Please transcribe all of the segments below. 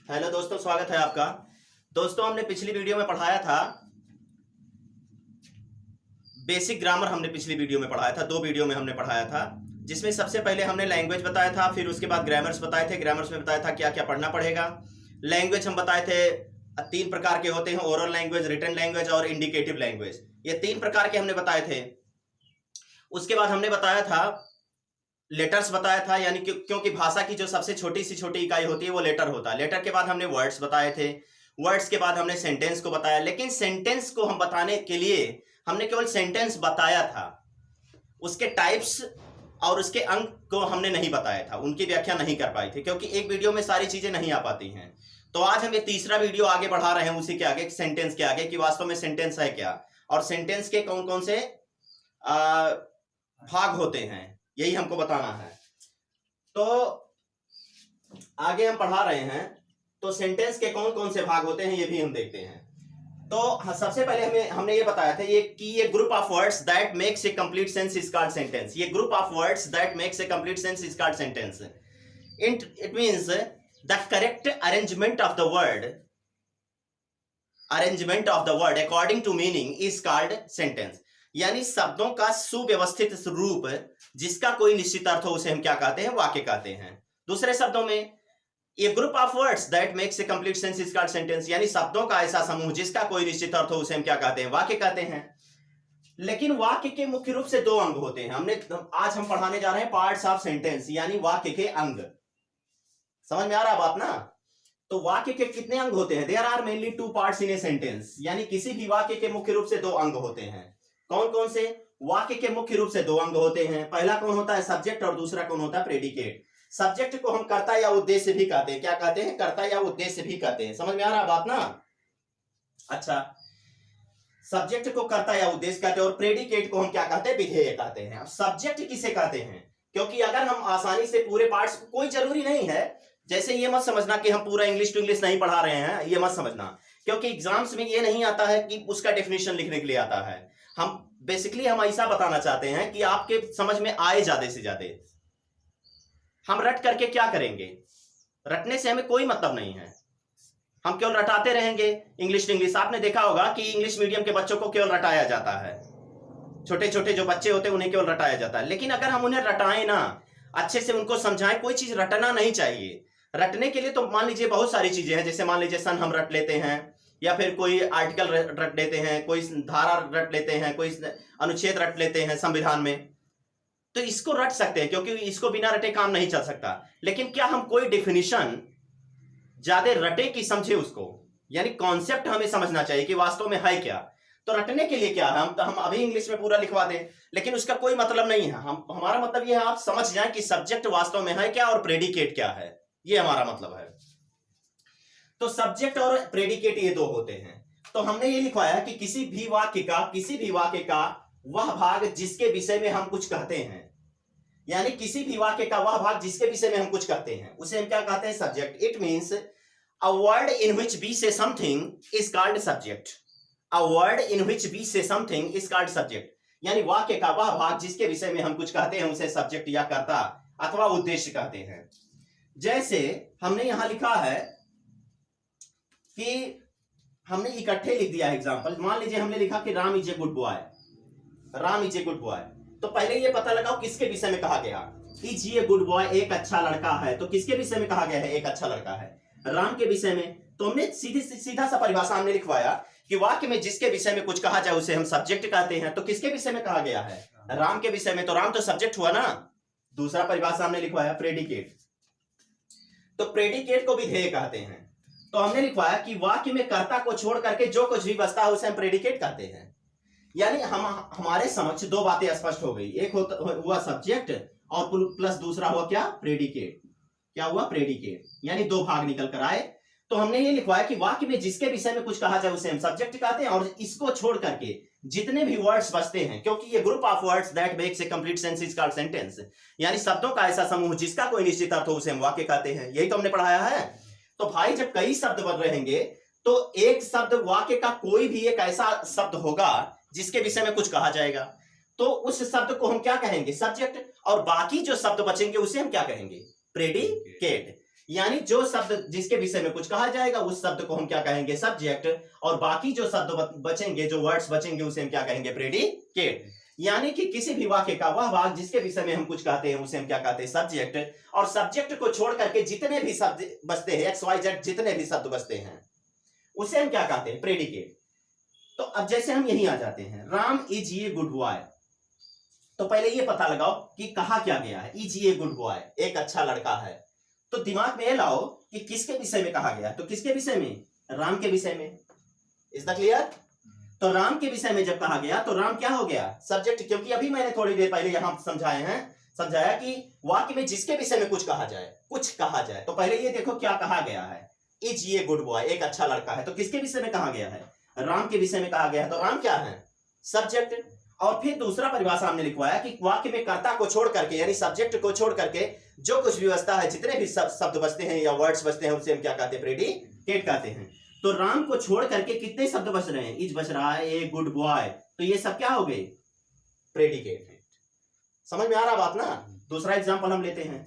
Hello दोस्तों, स्वागत है आपका। दोस्तों, हमने पिछली वीडियो में पढ़ाया था बेसिक ग्रामर। हमने पिछली वीडियो में पढ़ाया था, 2 वीडियो में हमने पढ़ाया था, जिसमें सबसे पहले हमने लैंग्वेज बताया था, फिर उसके बाद ग्रामर्स बताए थे। ग्रामर्स में बताया था क्या क्या पढ़ना पड़ेगा। लैंग्वेज हम बताए थे 3 प्रकार के होते हैं, ओरल लैंग्वेज, रिटन लैंग्वेज और इंडिकेटिव लैंग्वेज। ये 3 प्रकार के हमने बताए थे। उसके बाद हमने बताया था लेटर्स बताया था, यानी क्योंकि भाषा की जो सबसे छोटी सी छोटी इकाई होती है वो लेटर होता है। लेटर के बाद हमने वर्ड्स बताए थे, वर्ड्स के बाद हमने सेंटेंस को बताया। लेकिन सेंटेंस को हम बताने के लिए हमने केवल सेंटेंस बताया था, उसके टाइप्स और उसके अंक को हमने नहीं बताया था, उनकी व्याख्या नहीं कर पाए थे, क्योंकि एक वीडियो में सारी चीजें नहीं आ पाती हैं। तो आज हम ये तीसरा वीडियो आगे बढ़ा रहे हैं, उसी के आगे, सेंटेंस के आगे, कि वास्तव में सेंटेंस है क्या और सेंटेंस के कौन कौन से भाग होते हैं, यही हमको बताना है। तो आगे हम पढ़ा रहे हैं, तो सेंटेंस के कौन कौन से भाग होते हैं ये भी हम देखते हैं। तो सबसे पहले हमने ये बताया था ये group of words that makes a complete sense is called sentence. ये group of words that makes a complete sense is called sentence. It means the correct arrangement of the word according to meaning is called sentence. यानी शब्दों का सुव्यवस्थित रूप जिसका कोई निश्चित अर्थ हो उसे हम क्या कहते हैं? वाक्य कहते हैं। दूसरे शब्दों में, ये group of words that makes a complete sense is called sentence, यानी शब्दों का ऐसा समूह जिसका कोई निश्चित अर्थ हो उसे हम क्या कहते हैं? वाक्य कहते हैं। लेकिन वाक्य के मुख्य रूप से 2 अंग होते हैं। आज हम पढ़ाने जा रहे हैं पार्ट्स ऑफ सेंटेंस, यानी वाक्य के अंग। समझ में आ रहा बात ना? तो वाक्य के कितने अंग होते हैं? There are mainly 2 parts in a sentence, यानी किसी भी वाक्य के मुख्य रूप से 2 अंग होते हैं। कौन कौन से? वाक्य के मुख्य रूप से 2 अंग होते हैं। पहला कौन होता है? सब्जेक्ट, और दूसरा कौन होता है? प्रेडिकेट। सब्जेक्ट को हम कर्ता या उद्देश्य भी कहते हैं। क्या कहते हैं? कर्ता या उद्देश्य भी कहते हैं। समझ में आ रहा बात ना? अच्छा, सब्जेक्ट को कर्ता या उद्देश्य कहते हैं और प्रेडिकेट को हम क्या कहते हैं? विधेय कहते हैं। अब सब्जेक्ट किसे कहते हैं? क्योंकि अगर हम आसानी से पूरे पार्ट्स, कोई जरूरी नहीं है, जैसे ये मत समझना कि हम पूरा इंग्लिश टू इंग्लिश नहीं पढ़ा रहे हैं, ये मत समझना, क्योंकि एग्जाम्स में ये नहीं आता है कि उसका डेफिनेशन लिखने के लिए आता है। हम बेसिकली हम ऐसा बताना चाहते हैं कि आपके समझ में आए ज्यादा से ज्यादा। हम रट करके क्या करेंगे? रटने से हमें कोई मतलब नहीं है, हम केवल रटाते रहेंगे इंग्लिश टू इंग्लिश। आपने देखा होगा कि इंग्लिश मीडियम के बच्चों को केवल रटाया जाता है, छोटे छोटे जो बच्चे होते हैं उन्हें केवल रटाया जाता है। लेकिन अगर हम उन्हें रटाएं ना, अच्छे से उनको समझाएं, कोई चीज रटना नहीं चाहिए। रटने के लिए तो मान लीजिए बहुत सारी चीजें हैं, जैसे मान लीजिए सन हम रट लेते हैं, या फिर कोई आर्टिकल रट लेते हैं, कोई धारा रट लेते हैं, कोई अनुच्छेद रट लेते हैं संविधान में, तो इसको रट सकते हैं, क्योंकि इसको बिना रटे काम नहीं चल सकता। लेकिन क्या हम कोई डेफिनेशन ज्यादा रटे कि समझे उसको, यानी कॉन्सेप्ट हमें समझना चाहिए कि वास्तव में है क्या। तो रटने के लिए क्या है? हम अभी इंग्लिश में पूरा लिखवा दें, लेकिन उसका कोई मतलब नहीं है। हमारा मतलब यह है आप समझ जाएं कि सब्जेक्ट वास्तव में है क्या और प्रेडिकेट क्या है, ये हमारा मतलब है। तो सब्जेक्ट और प्रेडिकेट ये 2 होते हैं। तो हमने ये लिखवाया कि किसी भी वाक्य का वह भाग जिसके विषय में हम कुछ कहते हैं, यानी किसी भी वाक्य का वह भाग जिसके विषय में हम कुछ कहते हैं, उसे हम क्या कहते हैं? Subject. It means a word in which we say something is called subject. A word in which we say something is called subject, यानी वाक्य का वह भाग जिसके विषय में हम कुछ कहते हैं उसे सब्जेक्ट या कर्ता अथवा उद्देश्य कहते हैं। जैसे हमने यहां लिखा है कि हमने इकट्ठे लिख दिया है एग्जांपल। मान लीजिए हमने लिखा कि Ram is a good boy, Ram is a good boy. तो पहले ये पता लगाओ किसके विषय में कहा गया? इज ए गुड बॉय, एक अच्छा लड़का है। तो किसके विषय में कहा गया है? एक अच्छा लड़का है, राम के विषय में। तो हमने सीधा सा परिभाषा हमने लिखवाया कि वाक्य में जिसके विषय में कुछ कहा जाए उसे हम सब्जेक्ट कहते हैं। तो किसके विषय में कहा गया है? राम के विषय में, तो राम तो सब्जेक्ट हुआ ना। दूसरा परिभाषा हमने लिखवाया प्रेडिकेट। तो प्रेडिकेट को विधेय कहते हैं। तो हमने लिखवाया कि वाक्य में कर्ता को छोड़ करके जो कुछ भी बचता है उसे हम प्रेडिकेट कहते हैं। यानी हमारे समक्ष 2 बातें स्पष्ट हो गई। एक हुआ सब्जेक्ट और प्लस दूसरा हुआ क्या? प्रेडिकेट। क्या हुआ? प्रेडिकेट, यानी 2 भाग निकल कर आए। तो हमने ये लिखवाया कि वाक्य में जिसके विषय में कुछ कहा जाए उसे हम सब्जेक्ट कहते हैं, और इसको छोड़ करके जितने भी वर्ड्स बचते हैं, क्योंकि ये group of words that makes a complete sense is called sentence, यानी शब्दों का ऐसा समूह जिसका कोई निश्चित अर्थ हो उसे हम वाक्य कहते हैं। यही तो हमने पढ़ाया है। तो भाई जब कई शब्द बन रहेंगे तो एक शब्द, वाक्य का कोई भी एक ऐसा शब्द होगा जिसके विषय में कुछ कहा जाएगा, तो उस शब्द को हम क्या कहेंगे? सब्जेक्ट। और बाकी जो शब्द बचेंगे उसे हम क्या कहेंगे? प्रेडिकेट। यानी जो शब्द जिसके विषय में कुछ कहा जाएगा उस शब्द को हम क्या कहेंगे, सब्जेक्ट, और बाकी जो शब्द बचेंगे, जो वर्ड्स बचेंगे, उसे हम क्या कहेंगे, प्रेडिकेट। यानी कि किसी भी वाक्य का वह भाग जिसके विषय में हम कुछ कहते हैं उसे हम क्या कहते हैं, सब्जेक्ट, और सब्जेक्ट को छोड़ करके जितने भी शब्द बचते हैं, एक्स वाई जेड जितने भी शब्द बचते हैं उसे हम क्या कहते हैं, प्रेडिकेट। तो अब जैसे हम यहीं आ जाते हैं, Ram is a good boy, तो पहले ये पता लगाओ कि कहा क्या गया है, इज ए गुड बॉय, एक अच्छा लड़का है। तो दिमाग में ये लाओ कि किसके विषय में कहा गया, तो किसके विषय में, राम के विषय में। Is the clear? तो राम के विषय में जब कहा गया तो राम क्या हो गया, सब्जेक्ट, क्योंकि अभी मैंने थोड़ी देर पहले यहां समझाया कि वाक्य में जिसके विषय में कुछ कहा जाए, तो पहले ये देखो क्या कहा गया है, इज ये गुड बॉय, एक अच्छा लड़का है, तो किसके विषय में कहा गया है, राम के विषय में कहा गया है, तो राम क्या है, सब्जेक्ट। और फिर दूसरा परिभाषा हमने लिखवाया कि वाक्य में कर्ता को छोड़ करके, यानी सब्जेक्ट को छोड़ करके जो कुछ व्यवस्था है, जितने भी शब्द बचते हैं या वर्ड्स बचते हैं उसे हम क्या कहते हैं, प्रेडिकेट कहते हैं। तो राम को छोड़ करके कितने शब्द बच रहे हैं, इज बच रहा है, ए गुड बॉय, तो ये सब क्या हो गए, प्रेडिकेट है। समझ में आ रहा बात ना? दूसरा एग्जांपल हम लेते हैं,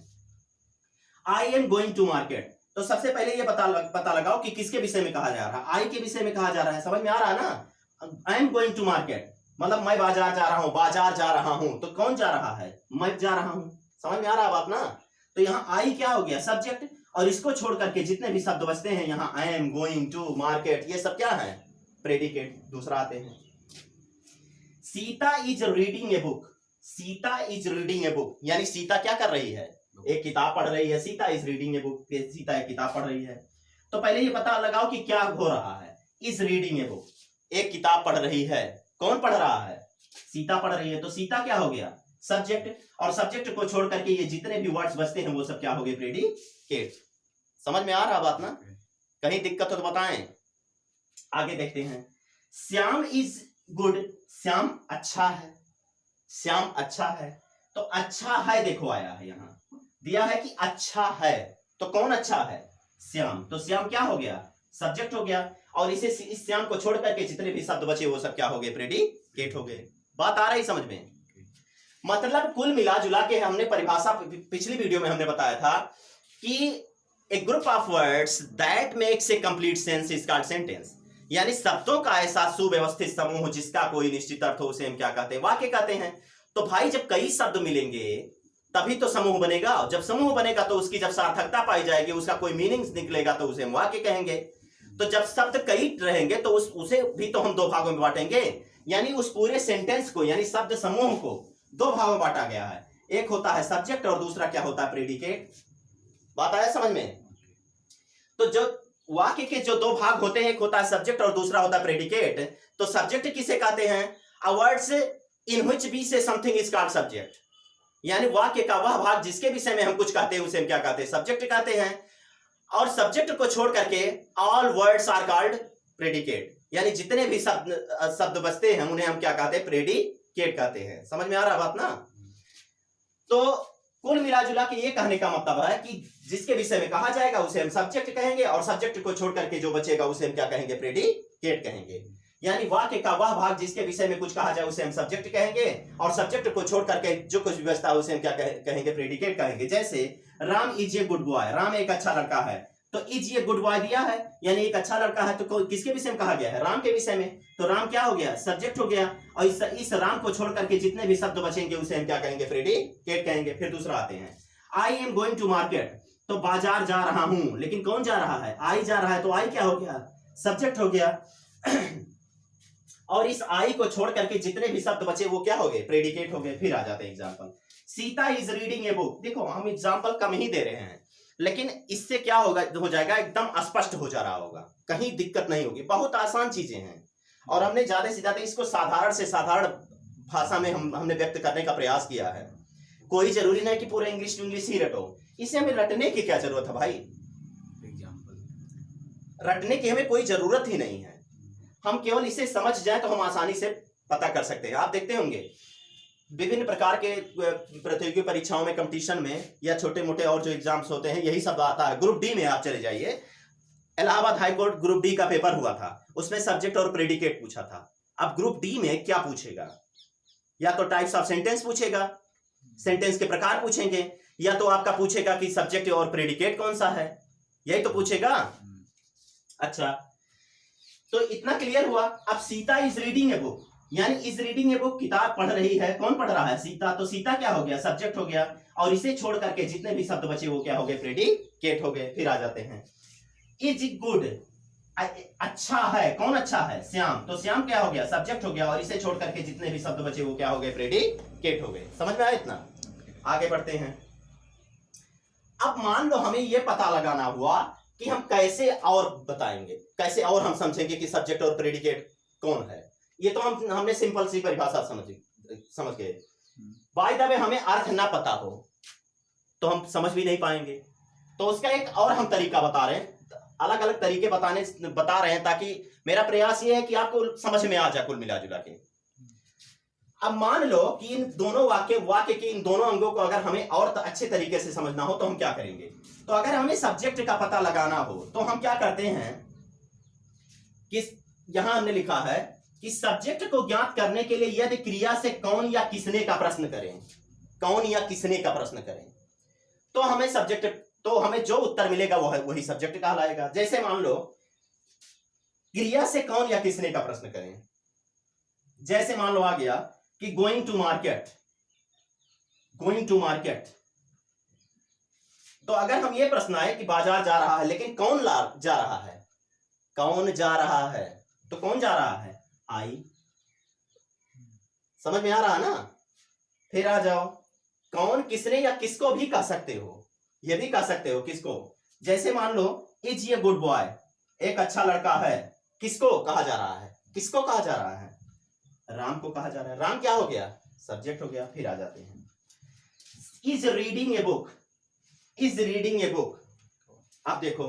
I am going to market. तो सबसे पहले ये पता लगाओ कि किसके विषय में कहा जा रहा है, आई के विषय में कहा जा रहा है। समझ में आ रहा है ना? I am going to market मतलब मैं बाजार जा रहा हूं, तो कौन जा रहा है, मैं जा रहा हूं। समझ में आ रहा बात ना? तो यहाँ आई क्या हो गया, सब्जेक्ट, और इसको छोड़ करके जितने भी शब्द बचते हैं यहाँ I am going to market, ये सब क्या है, प्रेडिकेट। दूसरा आते हैं, Sita is reading a book, Sita is reading a book, यानी सीता क्या कर रही है, एक किताब पढ़ रही है, Sita is reading a book, Sita एक किताब पढ़ रही है। तो पहले ये पता लगाओ कि क्या हो रहा है, इज रीडिंग ए बुक, एक किताब पढ़ रही है, कौन पढ़ रहा है, सीता पढ़ रही है, तो सीता क्या हो गया, सब्जेक्ट, और सब्जेक्ट को छोड़ करके ये जितने भी वर्ड्स बचते हैं वो सब क्या हो गए, प्रेडिकेट। समझ में आ रहा बात ना? कहीं दिक्कत हो तो बताएं। आगे देखते हैं, श्याम इज गुड, श्याम अच्छा है, श्याम अच्छा है, तो अच्छा है देखो आया है, यहां दिया है कि अच्छा है, तो कौन अच्छा है, श्याम, तो श्याम क्या हो गया, सब्जेक्ट हो गया, और इस श्याम को छोड़ करके जितने भी शब्द बचे वो सब क्या हो गए, प्रेडिकेट हो गए। बात आ रही समझ में? मतलब कुल मिला जुला के हमने परिभाषा पिछली वीडियो में हमने बताया था कि A group of words that makes a complete sense is called sentence, यानी शब्दों का ऐसा सुव्यवस्थित समूह जिसका कोई निश्चित अर्थ हो उसे हम क्या कहते हैं, वाक्य कहते हैं। तो भाई जब कई शब्द मिलेंगे तभी तो समूह बनेगा, और जब समूह बनेगा तो उसकी जब सार्थकता पाई जाएगी, उसका कोई मीनिंग निकलेगा तो उसे हम वाक्य कहेंगे। तो जब शब्द कई रहेंगे तो उसे भी तो हम दो भागों में बांटेंगे, यानी उस पूरे सेंटेंस को, यानी शब्द समूह को दो भागों में बांटा गया है, एक होता है सब्जेक्ट और दूसरा क्या होता है, प्रेडिकेट। बात आया समझ में? तो जो वाक्य के जो दो भाग होते हैं, एक होता है सब्जेक्ट और दूसरा होता है प्रेडिकेट। तो सब्जेक्ट किसे कहते हैं, a words in which we say something is called subject, यानी वाक्य का वह भाग जिसके विषय में हम कुछ कहते हैं उसे हम क्या कहते हैं, सब्जेक्ट कहते हैं। और सब्जेक्ट को छोड़ करके all words are called predicate, यानी जितने भी शब्द बचते हैं उन्हें हम क्या कहते हैं, प्रेडिकेट कहते हैं। समझ में आ रहा बात ना? तो कुल मिला जुला के ये कहने का मतलब है कि जिसके विषय में कहा जाएगा उसे हम सब्जेक्ट कहेंगे, और सब्जेक्ट को छोड़ करके जो बचेगा उसे हम क्या कहेंगे, प्रेडिकेट कहेंगे। यानी वाक्य का वह भाग जिसके विषय में कुछ कहा जाए उसे हम सब्जेक्ट कहेंगे, और सब्जेक्ट को छोड़ करके जो कुछ व्यवस्था है उसे हम क्या कहेंगे, प्रेडिकेट कहेंगे। जैसे Ram is a good boy, Ram एक अच्छा लड़का है, तो इज ये गुड बॉय दिया है, यानी एक अच्छा लड़का है, तो किसके विषय में कहा गया है, राम के विषय में। तो राम क्या हो गया, सब्जेक्ट हो गया, और इस राम को छोड़ करके जितने भी शब्द बचेंगे उसे हम क्या कहेंगे, प्रेडिकेट कहेंगे। फिर दूसरा आते हैं, I am going to market, तो बाजार जा रहा हूं, लेकिन कौन जा रहा है, आई जा रहा है, तो आई क्या हो गया, सब्जेक्ट हो गया। और इस आई को छोड़ करके जितने भी शब्द बचे वो क्या हो गए, प्रेडिकेट हो गए। फिर आ जाते हैं example, Sita is reading a book. देखो हम एग्जांपल कम ही दे रहे हैं, लेकिन इससे क्या होगा, हो जाएगा एकदम स्पष्ट हो जा रहा होगा, कहीं दिक्कत नहीं होगी, बहुत आसान चीजें हैं। और हमने ज्यादा से ज्यादा इसको साधारण से साधारण भाषा में हमने व्यक्त करने का प्रयास किया है। कोई जरूरी नहीं कि पूरे इंग्लिश टू इंग्लिश ही रटो, इसे हमें रटने की क्या जरूरत है भाई, रटने की हमें कोई जरूरत ही नहीं है। हम केवल इसे समझ जाए तो हम आसानी से पता कर सकते हैं। आप देखते होंगे विभिन्न प्रकार के प्रतियोगी परीक्षाओं में, कंपटीशन में, या छोटे मोटे और जो एग्जाम्स होते हैं यही सब आता है। ग्रुप डी में आप चले जाइए, इलाहाबाद हाईकोर्ट ग्रुप डी का पेपर हुआ था, उसमें सब्जेक्ट और प्रेडिकेट पूछा था। अब ग्रुप डी में क्या पूछेगा, या तो टाइप्स ऑफ सेंटेंस पूछेगा, सेंटेंस के प्रकार पूछेंगे, या तो आपका पूछेगा कि सब्जेक्ट और प्रेडिकेट कौन सा है, यही तो पूछेगा। अच्छा, तो इतना क्लियर हुआ। अब Sita is reading a book, यानी इज रीडिंग ए बुक किताब पढ़ रही है। कौन पढ़ रहा है? सीता। तो सीता क्या हो गया? सब्जेक्ट हो गया, और इसे छोड़ करके जितने भी शब्द बचे वो क्या हो गए? प्रेडिकेट हो गए। फिर आ जाते हैं इज गुड, अच्छा है। कौन अच्छा है? श्याम। तो श्याम क्या हो गया? सब्जेक्ट हो गया, और इसे छोड़ करके जितने भी शब्द बचे वो क्या हो गए? प्रेडिकेट हो गए। समझ में आया इतना? आगे बढ़ते हैं। अब मान लो हमें यह पता लगाना हुआ कि हम कैसे और बताएंगे, कैसे और हम समझेंगे कि सब्जेक्ट और प्रेडिकेट कौन है। ये तो हमने सिंपल सी परिभाषा समझ गए। बाय द वे हमें अर्थ ना पता हो तो हम समझ भी नहीं पाएंगे। तो उसका एक और हम तरीका बता रहे हैं, अलग अलग तरीके बता रहे हैं, ताकि मेरा प्रयास ये है कि आपको समझ में आ जाए कुल मिला जुला के। अब मान लो कि इन दोनों वाक्य के इन दोनों अंगों को अगर हमें और अच्छे तरीके से समझना हो तो हम क्या करेंगे? तो अगर हमें सब्जेक्ट का पता लगाना हो तो हम क्या करते हैं कि यहां हमने लिखा है कि सब्जेक्ट को ज्ञात करने के लिए यदि क्रिया से कौन या किसने का प्रश्न करें, कौन या किसने का प्रश्न करें, तो हमें सब्जेक्ट, तो हमें जो उत्तर मिलेगा वो है वही सब्जेक्ट कहलाएगा। जैसे मान लो क्रिया से कौन या किसने का प्रश्न करें, जैसे मान लो आ गया कि going to market, going to market. तो अगर हम ये प्रश्न आए कि बाजार जा रहा है, लेकिन कौन जा रहा है, कौन जा रहा है, तो कौन जा रहा है? आई। समझ में आ रहा ना? फिर आ जाओ कौन किसने या किसको भी कह सकते हो, ये भी कह सकते हो किसको। जैसे मान लो इज ये गुड बॉय, एक अच्छा लड़का है, किसको कहा जा रहा है? किसको कहा जा रहा है? राम को कहा जा रहा है। राम क्या हो गया? सब्जेक्ट हो गया। फिर आ जाते हैं is reading a book, is reading a book. आप देखो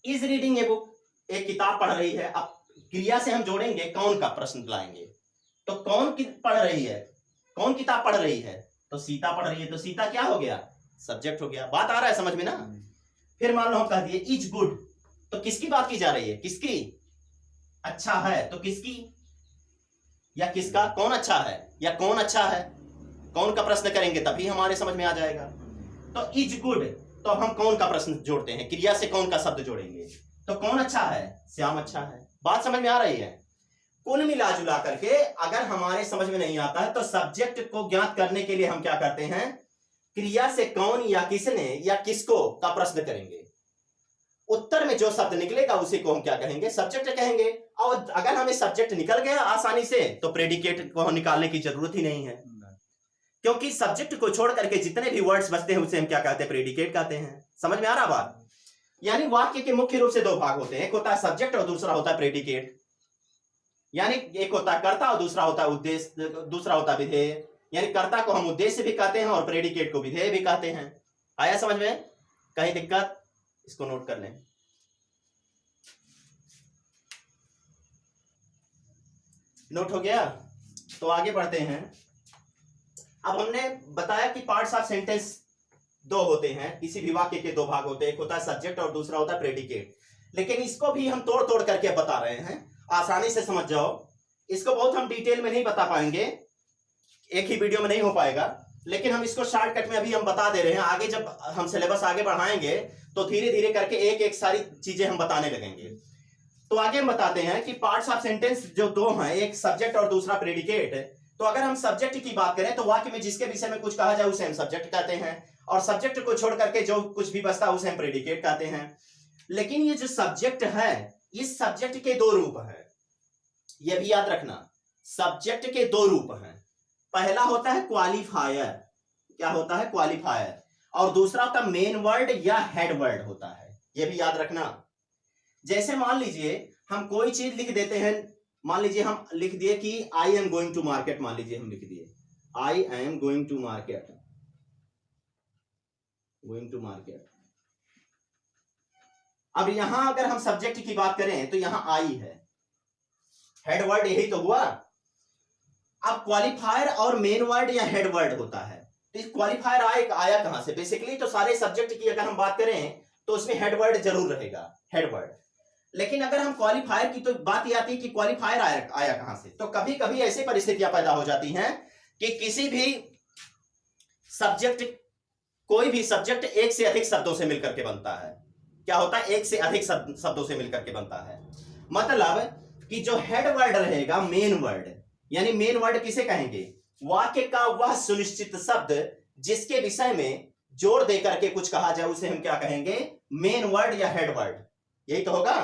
इज रीडिंग ए बुक, एक किताब पढ़ रही है। अब क्रिया से हम जोड़ेंगे, कौन का प्रश्न लाएंगे, तो कौन पढ़ रही है, कौन किताब पढ़ रही है? तो सीता पढ़ रही है। तो सीता क्या हो गया? सब्जेक्ट हो गया। बात आ रहा है समझ में ना? फिर मान लो हम कह दिए इज गुड, तो किसकी बात की जा रही है? किसकी? अच्छा है, तो किसकी या किसका? कौन अच्छा है या कौन अच्छा है? कौन का प्रश्न करेंगे तभी हमारे समझ में आ जाएगा। तो इज गुड, तो हम कौन का प्रश्न जोड़ते हैं, क्रिया से कौन का शब्द जोड़ेंगे। तो कौन अच्छा है? श्याम अच्छा है। बात समझ में आ रही है? कुल मिला जुला करके अगर हमारे समझ में नहीं आता है तो सब्जेक्ट को ज्ञात करने के लिए हम क्या करते हैं? क्रिया से कौन या किसने या किसको का प्रश्न करेंगे। उत्तर में जो शब्द निकलेगा उसी को हम क्या कहेंगे? सब्जेक्ट कहेंगे। और अगर हमें सब्जेक्ट निकल गया आसानी से तो प्रेडिकेट को निकालने की जरूरत ही नहीं है, क्योंकि सब्जेक्ट को छोड़ करके जितने भी वर्ड्स बचते हैं उसे हम क्या कहते हैं? प्रेडिकेट कहते हैं। समझ में आ रहा बात? यानी वाक्य के मुख्य रूप से दो भाग होते हैं, एक होता है सब्जेक्ट और दूसरा होता है प्रेडिकेट। यानी एक होता है कर्ता और दूसरा होता है उद्देश्य, दूसरा होता है विधेय। यानी कर्ता को हम उद्देश्य भी कहते हैं और प्रेडिकेट को विधेय भी कहते हैं। आया समझ में? कहीं दिक्कत? इसको नोट कर लें। नोट हो गया? तो आगे बढ़ते हैं। अब हमने बताया कि पार्ट्स ऑफ सेंटेंस दो होते हैं, किसी भी वाक्य के दो भाग होते हैं, एक होता है सब्जेक्ट और दूसरा होता है प्रेडिकेट। लेकिन इसको भी हम तोड़ तोड़ करके बता रहे हैं, आसानी से समझ जाओ। इसको बहुत हम डिटेल में नहीं बता पाएंगे, एक ही वीडियो में नहीं हो पाएगा, लेकिन हम इसको शॉर्टकट में अभी हम बता दे रहे हैं। आगे जब हम सिलेबस आगे बढ़ाएंगे तो धीरे धीरे करके एक एक सारी चीजें हम बताने लगेंगे। तो आगे हम बताते हैं कि पार्ट्स ऑफ सेंटेंस जो दो हैं, एक सब्जेक्ट और दूसरा प्रेडिकेट। तो अगर हम सब्जेक्ट की बात करें तो वाक्य में जिसके विषय में कुछ कहा जाए उसे हम सब्जेक्ट कहते हैं, और सब्जेक्ट को छोड़ करके जो कुछ भी बचता है उसे हम प्रेडिकेट कहते हैं। लेकिन ये जो सब्जेक्ट है, इस सब्जेक्ट के दो रूप हैं, यह भी याद रखना। सब्जेक्ट के दो रूप हैं। पहला होता है क्वालिफायर। क्या होता है? क्वालिफायर। और दूसरा होता है मेन वर्ड या हेड वर्ड होता है, यह भी याद रखना। जैसे मान लीजिए हम कोई चीज लिख देते हैं, मान लीजिए हम लिख दिए कि I am going to market. मान लीजिए हम लिख दिए I am going to market, going to market. अब यहां अगर हम सब्जेक्ट की बात करें तो यहां आई है, हेड वर्ड यही तो हुआ। अब क्वालिफायर और मेन वर्ड या हेड वर्ड होता है। तो इस क्वालिफायर आया कहां से? बेसिकली तो सारे सब्जेक्ट की अगर हम बात करें तो उसमें हेड वर्ड जरूर रहेगा, हेड वर्ड। लेकिन अगर हम क्वालिफायर की तो बात ये आती है कि क्वालिफायर आया कहां से। तो कभी कभी ऐसी परिस्थितियां पैदा हो जाती हैं कि किसी भी सब्जेक्ट कोई भी सब्जेक्ट एक से अधिक शब्दों से मिलकर के बनता है। क्या होता है? एक से अधिक शब्दों से मिलकर के बनता है। मतलब कि जो हेड वर्ड रहेगा, मेन वर्ड, यानी मेन वर्ड किसे कहेंगे? वाक्य का वह सुनिश्चित शब्द जिसके विषय में जोर देकर के कुछ कहा जाए उसे हम क्या कहेंगे? मेन वर्ड या हेड वर्ड। यही तो होगा।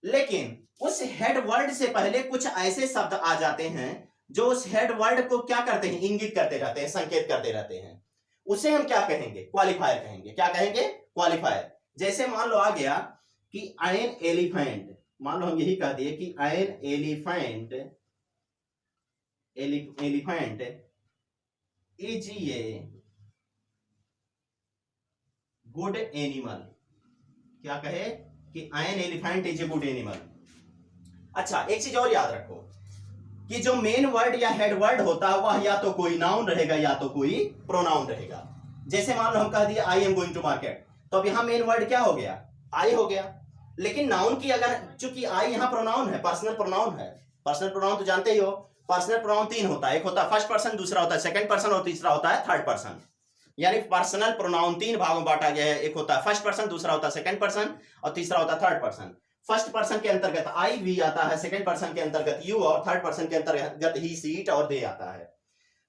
लेकिन उस हेड वर्ड से पहले कुछ ऐसे शब्द आ जाते हैं जो उस हेड वर्ड को क्या करते हैं? इंगित करते रहते हैं, संकेत करते रहते हैं। उसे हम क्या कहेंगे? क्वालिफायर कहेंगे। क्या कहेंगे? क्वालिफायर। जैसे मान लो आ गया कि एन एलिफेंट, मान लो हम यही कह दिए कि an elephant, elephant is a good animal. क्या कहे? कि an elephant is a good animal. अच्छा, एक चीज और याद रखो कि जो मेन वर्ड या हेड वर्ड होता है वह या तो कोई नाउन रहेगा या तो कोई प्रोनाउन रहेगा। जैसे मान लो हम कह दिए I am going to market, तो अब यहां मेन वर्ड क्या हो गया? आई हो गया। लेकिन नाउन की अगर, चूंकि आई यहां प्रोनाउन है, पर्सनल प्रोनाउन है। पर्सनल प्रोनाउन तो जानते ही हो, पर्सनल प्रोनाउन तीन होता है। एक होता है फर्स्ट पर्सन, दूसरा होता है सेकंड पर्सन और तीसरा होता है थर्ड पर्सन। यानी पर्सनल प्रोनाउन तीन भागों में बांटा गया है। एक होता है फर्स्ट पर्सन, दूसरा होता है सेकंड पर्सन और तीसरा होता है थर्ड पर्सन। फर्स्ट पर्सन के अंतर्गत आई वी आता है, सेकंड पर्सन के अंतर्गत यू और थर्ड पर्सन के अंतर्गत ही सी इट और दे आता है।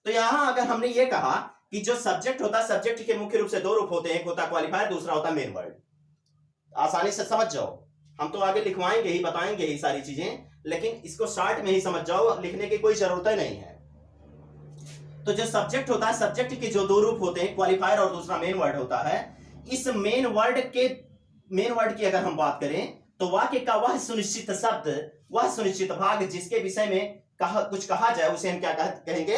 तो यहां अगर हमने ये कहा कि जो सब्जेक्ट होता है, सब्जेक्ट के मुख्य रूप से दो रूप होते हैं, एक होता है क्वालिफायर, दूसरा होता है मेन वर्ड। आसानी से समझ जाओ। हम तो आगे लिखवाएंगे ही, बताएंगे ही सारी चीजें, लेकिन इसको शॉर्ट में ही समझ जाओ, लिखने की कोई जरूरत ही नहीं है। तो जो सब्जेक्ट होता है, सब्जेक्ट के जो दो रूप होते हैं, क्वालिफायर और दूसरा मेन वर्ड होता है। इस मेन वर्ड की अगर हम बात करें तो वाक्य का वह सुनिश्चित शब्द, वह सुनिश्चित भाग जिसके विषय में कुछ कहा जाए उसे हम क्या कहेंगे?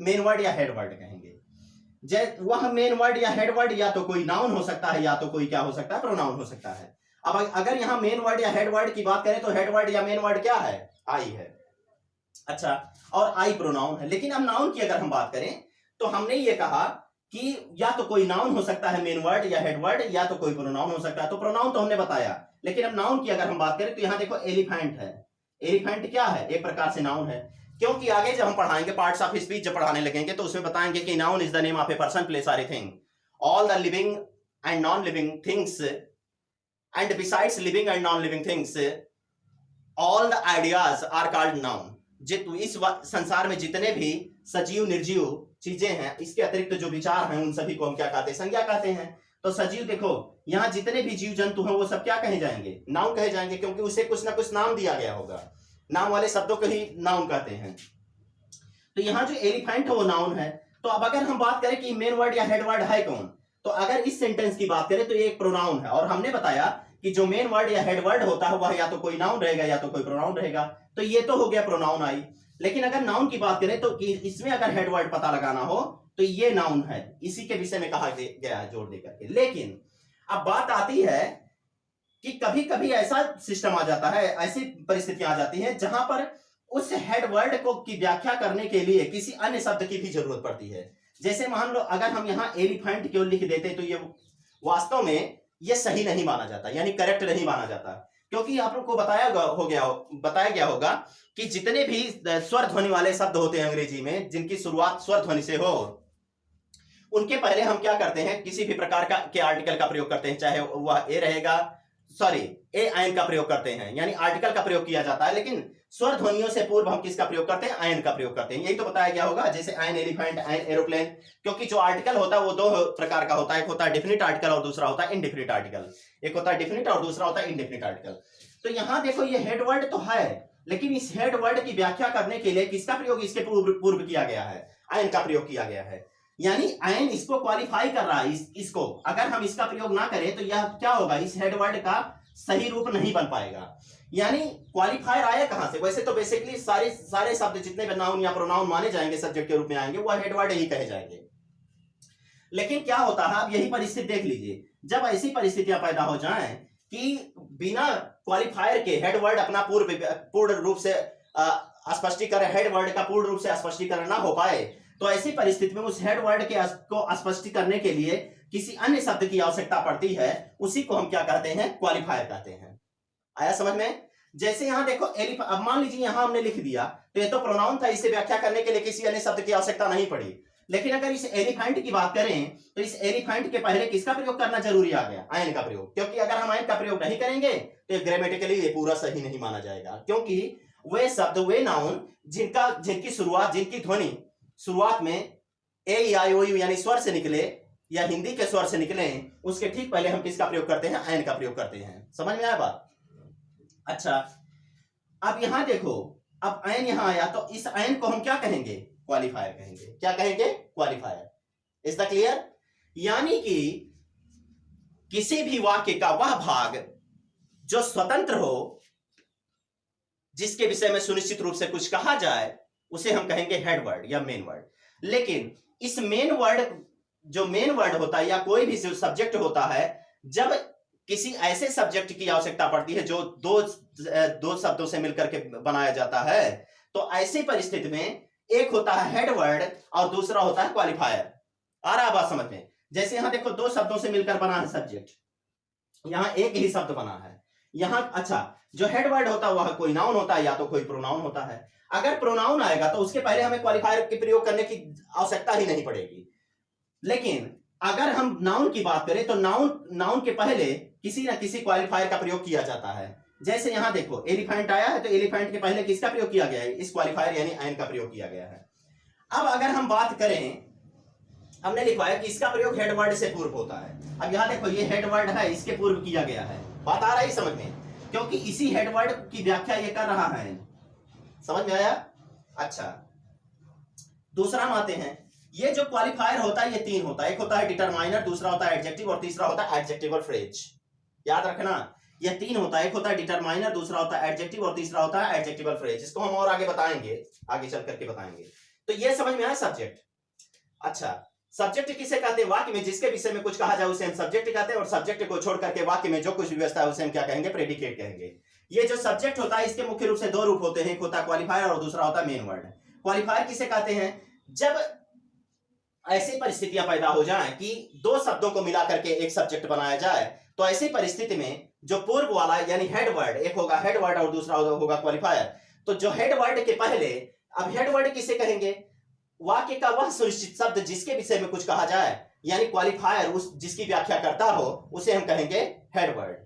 मेन वर्ड या हेड वर्ड कहेंगे। वह मेन वर्ड या हेड वर्ड या तो कोई नाउन हो सकता है या तो कोई क्या हो सकता है? प्रोनाउन हो सकता है। अब अगर यहां मेन वर्ड या हेड वर्ड की बात करें तो हेड वर्ड या मेन वर्ड क्या है? आई है। अच्छा, और आई प्रोनाउन है। लेकिन अब नाउन की अगर हम बात करें तो हमने ये कहा कि या तो कोई नाउन हो सकता है मेन वर्ड या हेड वर्ड, या तो कोई प्रोनाउन हो सकता है। तो प्रोनाउन तो हमने बताया, लेकिन अब नाउन की अगर हम बात करें तो यहां देखो एलिफेंट है। एलिफेंट क्या है? एक प्रकार से नाउन है, क्योंकि आगे जब हम पढ़ाएंगे पार्ट्स ऑफ स्पीच जब पढ़ाने लगेंगे तो उसमें बताएंगे कि noun is the name of a person, place और a thing. All the living and non living things and besides living and non living things all the ideas are called noun. इस संसार में जितने भी सजीव निर्जीव चीजें हैं, इसके अतिरिक्त जो विचार हैं, उन सभी को हम क्या कहते हैं? संज्ञा कहते हैं। तो सजीव देखो, यहाँ जितने भी जीव जंतु हैं वो सब क्या कहे जाएंगे? नाउन कहे जाएंगे, क्योंकि उसे कुछ ना कुछ नाम दिया गया होगा। नाम वाले शब्दों को ही नाउन कहते हैं। तो यहाँ जो एलिफेंट है वो नाउन है। तो अब अगर हम बात करें कि मेन वर्ड या हेड वर्ड है कौन, तो अगर इस सेंटेंस की बात करें तो ये एक प्रोनाउन है। और हमने बताया कि जो मेन वर्ड या हेड वर्ड होता है वह या तो कोई नाउन रहेगा या तो कोई प्रोनाउन रहेगा। तो ये तो हो गया प्रोनाउन आई। लेकिन अगर नाउन की बात करें तो इसमें अगर हेड वर्ड पता लगाना हो तो ये नाउन है, इसी के विषय में कहा गया है जोर देकर के। लेकिन अब बात आती है कि कभी कभी ऐसा सिस्टम आ जाता है, ऐसी परिस्थितियां आ जाती हैं जहां पर उस हेड वर्ड को की व्याख्या करने के लिए किसी अन्य शब्द की भी जरूरत पड़ती है। जैसे मान लो अगर हम यहाँ एलिफेंट क्यों लिख देते तो ये वास्तव में ये सही नहीं माना जाता, यानी करेक्ट नहीं माना जाता, क्योंकि आप लोग को बताया गया होगा कि जितने भी स्वर ध्वनि वाले शब्द होते हैं अंग्रेजी में, जिनकी शुरुआत स्वर ध्वनि से हो, उनके पहले हम क्या करते हैं? किसी भी प्रकार के आर्टिकल का प्रयोग करते हैं, चाहे वह ए रहेगा, सॉरी ए आयन का प्रयोग करते हैं, यानी आर्टिकल का प्रयोग किया जाता है। लेकिन स्वर ध्वनियों से पूर्व हम किसका प्रयोग करते हैं? आयन का प्रयोग करते हैं। यही तो बताया गया होगा, जैसे आयन एलिफेंट, आयन एरोप्लेन। क्योंकि जो आर्टिकल होता है वो दो प्रकार का होता है, एक होता है डेफिनिट आर्टिकल और दूसरा होता है इनडेफिनिट आर्टिकल। एक होता है डेफिनिट और दूसरा होता है इनडेफिनिट आर्टिकल। तो यहां देखो ये हेड वर्ड तो है, लेकिन इस हेड वर्ड की व्याख्या करने के लिए किसका प्रयोग इसके पूर्व किया गया है? आयन का प्रयोग किया गया है। यानी आयन इसको क्वालिफाई कर रहा है, इसको अगर हम इसका प्रयोग ना करें तो यह क्या होगा? इस हेड वर्ड का सही रूप नहीं बन पाएगा। यानी क्वालिफायर आया कहां से? वैसे तो बेसिकली सारे शब्द जितने भी नाउन या प्रोनाउन माने जाएंगे, सब्जेक्ट के रूप में आएंगे, वह हेड वर्ड ही कहे जाएंगे। लेकिन क्या होता है, आप यही परिस्थिति देख लीजिए, जब ऐसी परिस्थितियां पैदा हो जाएं कि बिना क्वालिफायर के हेड वर्ड अपना पूर्ण रूप से स्पष्टीकरण, हेड वर्ड का पूर्ण रूप से स्पष्टीकरण ना हो पाए, तो ऐसी परिस्थिति में उस हेड वर्ड को स्पष्ट करने के लिए किसी अन्य शब्द की आवश्यकता पड़ती है। उसी को हम क्या कहते हैं? क्वालिफायर कहते हैं। आया समझ में? जैसे यहां देखो अब मान लीजिए यहां हमने लिख दिया तो ये तो प्रोनाउन था, इसे व्याख्या करने के लिए किसी अन्य शब्द की आवश्यकता नहीं पड़ी। लेकिन अगर इस एलिफेंट की बात करें तो इस एलिफेंट के पहले किसका प्रयोग करना जरूरी आ गया? आयन का प्रयोग। क्योंकि अगर हम आयन का प्रयोग नहीं करेंगे तो ग्रामेटिकली ये पूरा सही नहीं माना जाएगा, क्योंकि वे शब्द, वे नाउन जिनकी शुरुआत, जिनकी ध्वनि शुरुआत में ए आई ओ यू यानी स्वर से निकले या हिंदी के स्वर से निकले, उसके ठीक पहले हम किसका प्रयोग करते हैं? आयन का प्रयोग करते हैं। समझ में आया बात? अच्छा, अब यहां देखो, अब आयन यहां आया तो इस आयन को हम क्या कहेंगे? क्वालिफायर कहेंगे। क्या कहेंगे? क्वालिफायर। Is the clear? यानी कि किसी भी वाक्य का वह भाग जो स्वतंत्र हो, जिसके विषय में सुनिश्चित रूप से कुछ कहा जाए, उसे हम कहेंगे हेड वर्ड या मेन वर्ड। लेकिन इस मेन वर्ड, जो मेन वर्ड होता है या कोई भी सब्जेक्ट होता है, जब किसी ऐसे सब्जेक्ट की आवश्यकता पड़ती है जो दो शब्दों से मिलकर के बनाया जाता है, तो ऐसी परिस्थिति में एक होता है हेड वर्ड और दूसरा होता है क्वालिफायर। आ रहा बात समझ में? जैसे यहां देखो, दो शब्दों से मिलकर बना है सब्जेक्ट, यहां एक ही शब्द बना है यहां। अच्छा, जो हेड वर्ड होता है वह कोई नाउन होता है या तो कोई प्रोनाउन होता है। अगर प्रोनाउन आएगा तो उसके पहले हमें क्वालिफायर के प्रयोग करने की आवश्यकता ही नहीं पड़ेगी। लेकिन अगर हम नाउन की बात करें तो नाउन के पहले किसी ना किसी क्वालिफायर का प्रयोग किया जाता है। जैसे यहां देखो, एलिफेंट आया है तो एलिफेंट के पहले किसका प्रयोग किया गया है? इस क्वालिफायर यानी आयन का प्रयोग किया गया है। अब अगर हम बात करें, हमने लिखवाया कि इसका प्रयोग हेड वर्ड से पूर्व होता है। अब यहां देखो, ये हेड वर्ड है, इसके पूर्व किया गया है। बात आ रही समझ में? क्योंकि इसी हेड वर्ड की व्याख्या ये कर रहा है। समझ में आया? अच्छा, दूसरा हम आते हैं। ये जो क्वालिफायर होता है ये तीन होता है। एक होता है डिटरमाइनर, दूसरा होता है एडजेक्टिव और तीसरा होता है एडजेक्टिवल फ्रेज। याद रखना, ये तीन होता है। एक होता है डिटरमाइनर, दूसरा होता है एडजेक्टिव और तीसरा होता है एडजेक्टिवल फ्रेज। इसको हम और आगे बताएंगे, आगे चल करके बताएंगे। तो ये समझ में आया सब्जेक्ट? अच्छा, सब्जेक्ट किसे कहते हैं? वाक्य में जिसके विषय में कुछ कहा जाए उसे हम सब्जेक्ट कहते हैं, और सब्जेक्ट को छोड़ करके वाक्य में जो कुछ व्यवस्था है उसे हम क्या कहेंगे? प्रेडिकेट कहेंगे। ये जो सब्जेक्ट होता है इसके मुख्य रूप से दो रूप होते हैं, एक होता है क्वालिफायर और दूसरा होता है मेन वर्ड। क्वालिफायर किसे कहते हैं? जब ऐसी परिस्थितियां पैदा हो जाएं कि दो शब्दों को मिलाकर के एक सब्जेक्ट बनाया जाए, तो ऐसी परिस्थिति में जो पूर्व वाला यानी हेड वर्ड, एक होगा हेड वर्ड और दूसरा होगा क्वालिफायर। तो जो हेड वर्ड के पहले, अब हेड वर्ड किसे कहेंगे? वाक्य का वह सुनिश्चित शब्द जिसके विषय में कुछ कहा जाए, यानी क्वालिफायर उस जिसकी व्याख्या करता हो, उसे हम कहेंगे हेड वर्ड।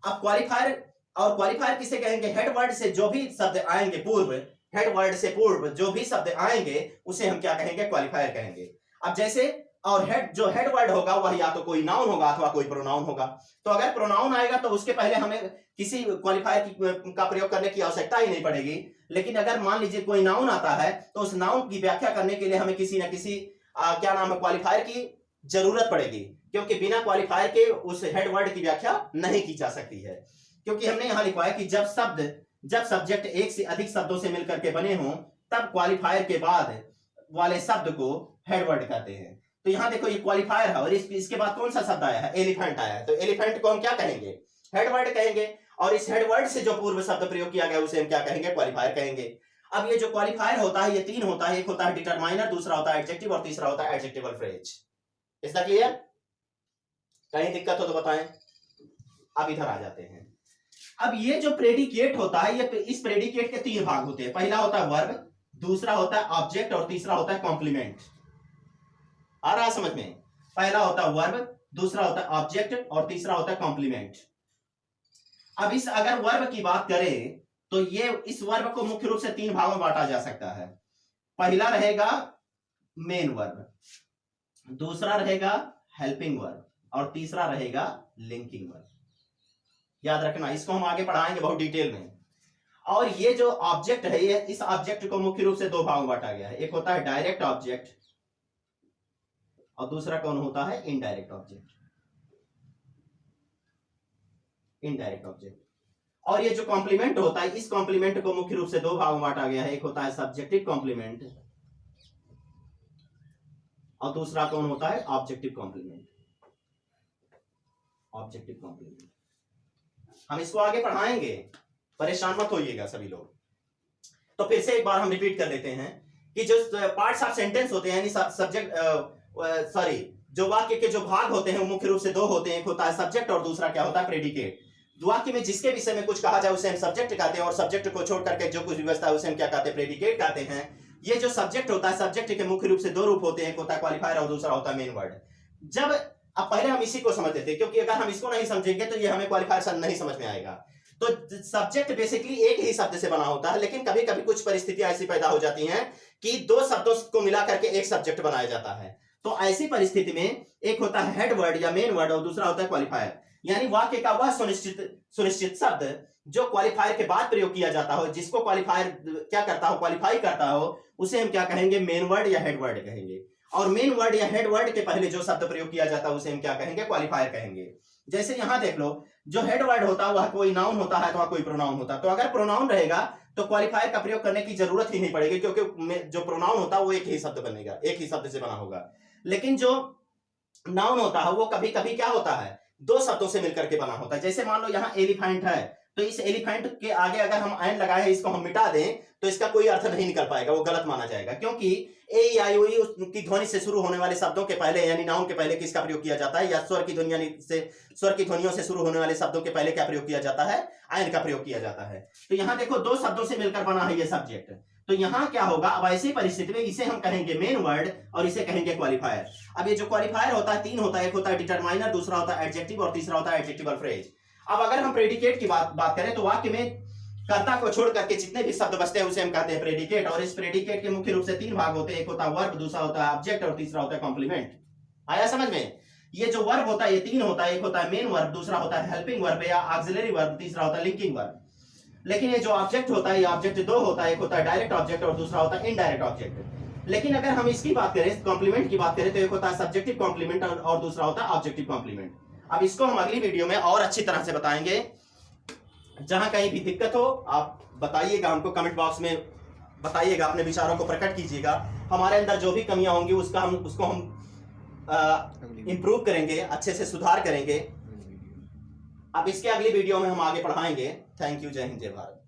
अब क्वालिफायर किसे कहेंगे? हेड वर्ड से जो भी शब्द आएंगे पूर्व, हेड वर्ड से पूर्व जो भी शब्द आएंगे उसे हम क्या कहेंगे? क्वालिफायर कहेंगे। अब जैसे, और जो हेड वर्ड होगा वह या तो कोई नाउन होगा अथवा कोई प्रोनाउन होगा। तो अगर प्रोनाउन आएगा तो उसके पहले हमें किसी क्वालिफायर का प्रयोग करने की आवश्यकता ही नहीं पड़ेगी। लेकिन अगर मान लीजिए कोई नाउन आता है तो उस नाउन की व्याख्या करने के लिए हमें किसी न किसी क्या नाम है, क्वालिफायर की जरूरत पड़ेगी, क्योंकि बिना क्वालिफायर के उस हेड वर्ड की व्याख्या नहीं की जा सकती है। क्योंकि हमने यहां लिखा है कि जब सब्जेक्ट एक से अधिक शब्दों से मिलकर के बने हों, तब क्वालिफायर के बाद वाले शब्द को हेड वर्ड कहते हैं। तो यहां देखो, ये क्वालिफायर है और इसके बाद कौन सा शब्द आया है? एलिफेंट आया है। तो एलिफेंट को हम क्या कहेंगे? हेड वर्ड कहेंगे। और इस हेड वर्ड से जो पूर्व शब्द प्रयोग किया गया उसे हम क्या कहेंगे? क्वालिफायर कहेंगे। अब ये जो क्वालिफायर होता है ये तीन होता है। एक होता है डिटरमाइनर, दूसरा होता है एडजेक्टिव और तीसरा होता है adjectival phrase. Is that clear? कहीं दिक्कत हो तो बताएं। अब इधर आ जाते हैं। अब ये जो प्रेडिकेट होता है, ये इस प्रेडिकेट के तीन भाग होते हैं। पहला होता है वर्ब, दूसरा होता है ऑब्जेक्ट और तीसरा होता है कॉम्प्लीमेंट। आ रहा है समझ में? पहला होता है वर्ब, दूसरा होता है ऑब्जेक्ट और तीसरा होता है कॉम्प्लीमेंट। अब अगर वर्ब की बात करें तो ये इस वर्ब को मुख्य रूप से तीन भागों में बांटा जा सकता है। पहला रहेगा मेन वर्ब, दूसरा रहेगा हेल्पिंग वर्ब और तीसरा रहेगा लिंकिंग वर्ब। याद रखना, इसको हम आगे पढ़ाएंगे बहुत डिटेल में। और ये जो ऑब्जेक्ट है, ये इस ऑब्जेक्ट को मुख्य रूप से दो भागों में बांटा गया है। एक होता है डायरेक्ट ऑब्जेक्ट और दूसरा कौन होता है? Indirect object. Indirect object. और ये जो कॉम्प्लीमेंट होता है, इस कॉम्प्लीमेंट को मुख्य रूप से दो भागों में बांटा गया है। एक होता है सब्जेक्टिव कॉम्प्लीमेंट और दूसरा कौन होता है? Objective complement. ऑब्जेक्टिव कॉम्प्लीमेंट हम इसको आगे पढ़ाएंगे, परेशान मत होइएगा सभी लोग। तो फिर से एक बार हम रिपीट कर लेते हैं कि जो पार्ट्स ऑफ सेंटेंस होते हैं, यानी जो वाक्य के जो भाग होते हैं वो मुख्य रूप से दो होते हैं। एक होता है सब्जेक्ट और दूसरा क्या होता है? प्रेडिकेट। वाक्य में जिसके विषय में कुछ कहा जाए उसे हम सब्जेक्ट कहते हैं, और सब्जेक्ट को छोड़ करके जो कुछ व्यवस्था है उसे हम क्या कहते हैं? प्रेडिकेट कहते हैं। ये जो सब्जेक्ट होता है, सब्जेक्ट के मुख्य रूप से दो रूप होते हैं, एक होता है क्वालिफायर और दूसरा होता है मेन वर्ड। जब अब पहले हम इसी को समझते थे, क्योंकि अगर हम इसको नहीं समझेंगे तो ये हमें क्वालिफायर नहीं समझ में आएगा। तो सब्जेक्ट बेसिकली एक ही शब्द से बना होता है, लेकिन कभी कभी कुछ परिस्थितियां ऐसी पैदा हो जाती हैं कि दो शब्दों को मिला करके एक सब्जेक्ट बनाया जाता है। तो ऐसी परिस्थिति में एक होता है हेड वर्ड या मेन वर्ड और दूसरा होता है क्वालिफायर, यानी वाक्य का वह सुनिश्चित शब्द जो क्वालिफायर के बाद प्रयोग किया जाता हो, जिसको क्वालिफायर क्या करता हो, क्वालिफाई करता हो, उसे हम क्या कहेंगे, मेन वर्ड या हेड वर्ड कहेंगे। और मेन वर्ड या हेड वर्ड के पहले जो शब्द प्रयोग किया जाता है उसे हम क्या कहेंगे, क्वालिफायर कहेंगे। जैसे यहां देख लो, जो हेड वर्ड होता है वह कोई नाउन होता है अथवा कोई प्रोनाउन होता है। तो अगर प्रोनाउन रहेगा तो क्वालिफायर का प्रयोग करने की जरूरत ही नहीं पड़ेगी, क्योंकि जो प्रोनाउन होता है वो एक ही शब्द बनेगा, एक ही शब्द से बना होगा। लेकिन जो नाउन होता है वो कभी कभी क्या होता है, दो शब्दों से मिलकर के बना होता है। जैसे मान लो यहाँ एलिफेंट है, तो इस एलिफेंट के आगे अगर हम एन लगाए, इसको हम मिटा दें तो इसका कोई अर्थ नहीं निकल पाएगा, वो गलत माना जाएगा। क्योंकि ए ई आई ओ यू की ध्वनि से शुरू होने वाले शब्दों के पहले यानी नाउन के पहले किसका प्रयोग किया जाता है, या स्वर की ध्वनियों से शुरू होने वाले शब्दों के पहले क्या प्रयोग किया जाता है, एन का प्रयोग किया जाता है। तो यहाँ देखो दो शब्दों से मिलकर बना है ये सब्जेक्ट। तो यहाँ क्या होगा, अब ऐसी परिस्थिति में इसे हम कहेंगे मेन वर्ड और इसे कहेंगे क्वालिफायर। अब ये जो क्वालिफायर होता है तीन होता है, एक होता है डिटरमाइनर, दूसरा होता है एडजेक्टिव और तीसरा होता है एडजेक्टिवल फ्रेज। अब अगर हम प्रेडिकेट की बात करें तो वाक्य में कर्ता को छोड़ करके जितने भी शब्द बचते हैं उसे हम कहते हैं प्रेडिकेट। और इस प्रेडिकेट के मुख्य रूप से तीन भाग होते हैं, एक होता है वर्ब, दूसरा होता है ऑब्जेक्ट और तीसरा होता है कॉम्प्लीमेंट। आया समझ में? ये जो वर्ब होता है ये तीन होता है, एक होता है मेन वर्ब, दूसरा होता है हेल्पिंग वर्ब या ऑक्सिलरी वर्ब, तीसरा होता है लिंकिंग वर्ब। लेकिन ये जो ऑब्जेक्ट होता है, ये ऑब्जेक्ट दो होता है, एक होता है डायरेक्ट ऑब्जेक्ट और दूसरा होता है इनडायरेक्ट ऑब्जेक्ट। लेकिन अगर हम इसकी बात करें, कॉम्प्लीमेंट की बात करें, तो एक होता है सब्जेक्टिव कॉम्प्लीमेंट और दूसरा होता है ऑब्जेक्टिव कॉम्प्लीमेंट। अब इसको हम अगली वीडियो में और अच्छी तरह से बताएंगे। जहां कहीं भी दिक्कत हो आप बताइएगा, हमको कमेंट बॉक्स में बताइएगा, अपने विचारों को प्रकट कीजिएगा। हमारे अंदर जो भी कमियां होंगी उसको हम इंप्रूव करेंगे, अच्छे से सुधार करेंगे। अब इसके अगली वीडियो में हम आगे पढ़ाएंगे। Thank you. जय हिंद, जय भारत।